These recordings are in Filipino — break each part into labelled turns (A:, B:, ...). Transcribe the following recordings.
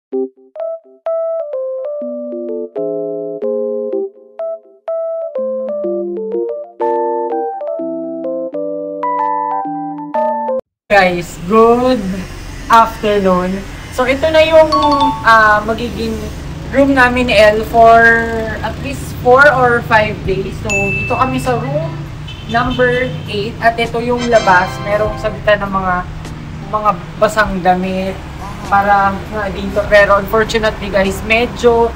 A: Guys, good afternoon. So ito na yung magiging room namin ni Elle for at least 4 or 5 days. So dito kami sa room number 8 at ito yung labas. Merong sabitan ng mga basang damit para dito. Pero unfortunately guys, medyo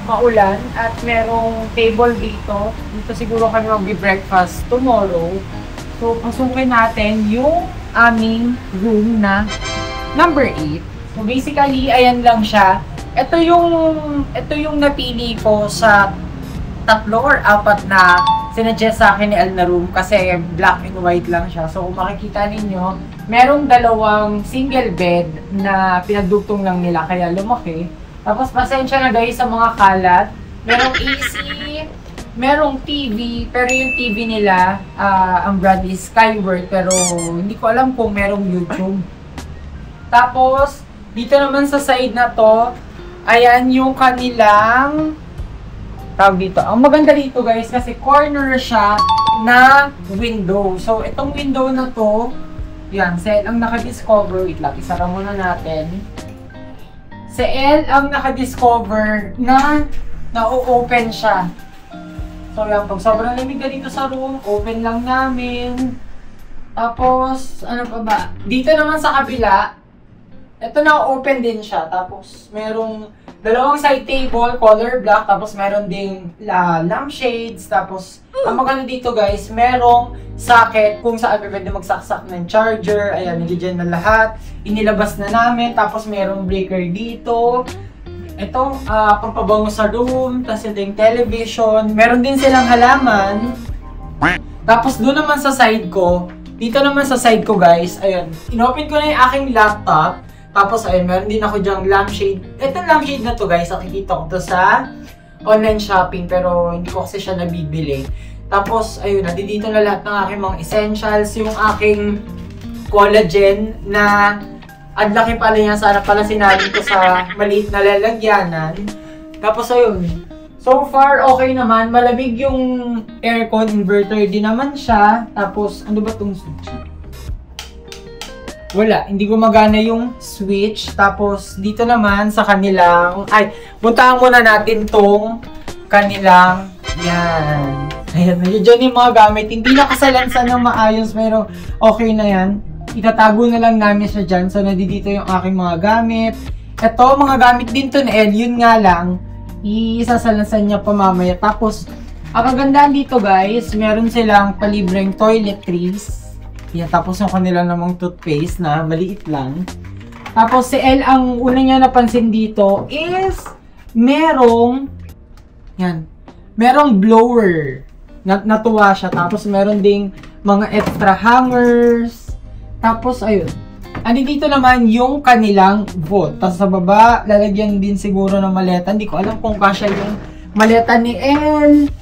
A: maulan at merong table dito. Dito siguro kami mag-breakfast tomorrow. So pasukin natin yung aming room na number 8. So basically, ayan lang siya. Ito yung napili ko sa 3 or 4 na sinuggest sa akin ni Elle na room kasi black and white lang siya. So kung makikita ninyo, merong 2 single bed na pinagdugtong lang nila kaya lumaki. Tapos pasensya na guys sa mga kalat. Merong AC, merong TV, pero yung TV nila, ang brand is Skyward, pero hindi ko alam kung merong YouTube. Tapos, dito naman sa side na to, ayan yung kanilang, tawag dito. Ang maganda dito guys, kasi corner siya na window. So, itong window na to, yan, si Elle ang nakadiscover, wait lang, isara muna natin. Si Elle ang nakadiscover na na-open siya. So yan, pag sobrang lamig na dito sa room, open lang namin. Tapos, ano pa ba? Dito naman sa kabila, ito na open din siya. Tapos, merong 2 side table, color black. Tapos, meron ding lampshades. Tapos, ang maganda dito guys, merong socket kung saan pwede magsaksak ng charger. Ayan, nandiyan na lahat. Inilabas na namin. Tapos, merong breaker dito. Ito, pampabango sa room, tapos ito yung television. Meron din silang halaman. Tapos doon naman sa side ko, dito naman sa side ko guys, ayun, inopen ko na yung aking laptop. Tapos ayun, meron din ako dyang lampshade. Itong lampshade na to guys, nakikita ko to sa online shopping, pero hindi ko kasi siya nabibili. Tapos ayun, dito na lahat ng aking mga essentials, yung aking collagen na ang laki pala niya, sana pala sinabi ko sa maliit na lalagyanan. Tapos ayun, so far okay naman, malamig yung aircon, inverter din naman siya. Tapos ano ba tong switch? Wala, hindi gumagana yung switch. Tapos dito naman sa kanilang, puntahan muna natin tong kanilang, yan. Ayan, dyan yung mga gamit, hindi nakasalansan ng maayos, pero okay na yan. Itatago na lang namin siya dyan. So, nandito yung aking mga gamit. Ito, mga gamit din to na Elle. Yun nga lang, isasalansan niya pa mamaya. Tapos, ang kagandaan dito guys, meron silang palibreng toiletries. Yan, tapos yung kanila namang toothpaste na maliit lang. Tapos, si Elle, ang una niya napansin dito is, merong blower. Natuwa siya. Tapos, meron ding mga extra hangers. Tapos, ayun. Dito naman yung kanilang vault. Tapos sa baba, lalagyan din siguro ng maleta. Hindi ko alam kung kasya yung maleta ni Elle.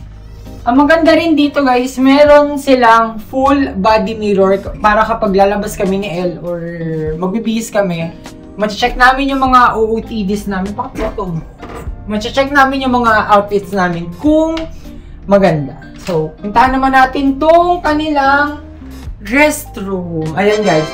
A: Ang maganda rin dito guys, meron silang full body mirror para kapag lalabas kami ni Elle or magbibihis kami, ma-check namin yung mga OOTDs namin. Ma-check namin yung mga outfits namin kung maganda. So, puntahan naman natin tong kanilang restroom. Ayan guys.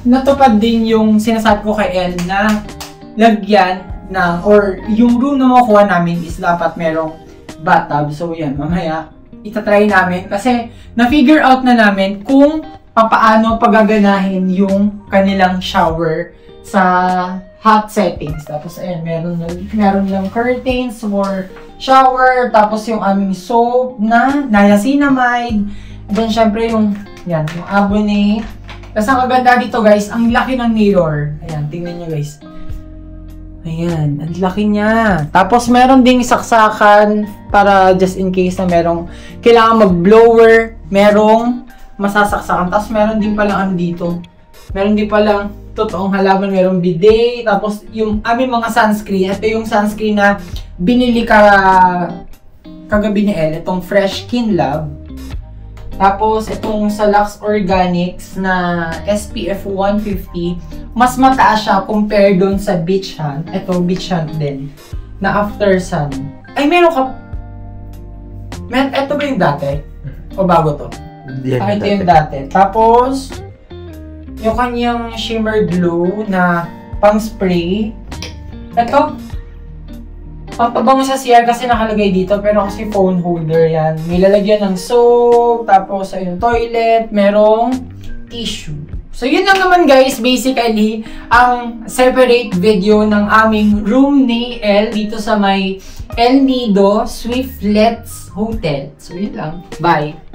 A: Natupad din yung sinasabi ko kay Elle na lagyan ng, or yung room na makuha namin is dapat merong bathtub. So yan, mamaya itatry namin kasi na-figure out na namin kung paano pagaganahin yung kanilang shower sa hot settings. Tapos ayan, meron lang curtains for shower. Tapos yung aming soap na niacinamide. Then, syempre, yung abonate. Tapos, ang kaganda dito, guys, ang laki ng mirror. Ayan, tingnan nyo, guys. Ayan, ang laki niya. Tapos, meron ding saksakan para just in case na merong kailangan mag-blower, merong masasaksakan. Tapos, meron din palang dito. Meron din palang totoong halaman, merong bidet. Tapos, yung aming mga sunscreen. Ito yung sunscreen na binili kagabi ni Elle. Itong Fresh Skin Love. Tapos, itong sa Lux Organics na SPF 150, mas mataas siya compare doon sa Beach Hunt. Ito, Beach Hunt din, na After Sun. Ay, meron ka... Ito ba yung dati? O bago to? Ito yung dati. Tapos, yung kanyang Shimmer Glow na pang-spray. Ito, pampabango sa CR kasi nakalagay dito, pero kasi phone holder yan. May lalagyan ng soap, tapos ayun, toilet, merong tissue. So yun lang naman guys, basically, ang separate video ng aming room ni El dito sa may El Nido Swiftlets Hotel. So yun lang. Bye!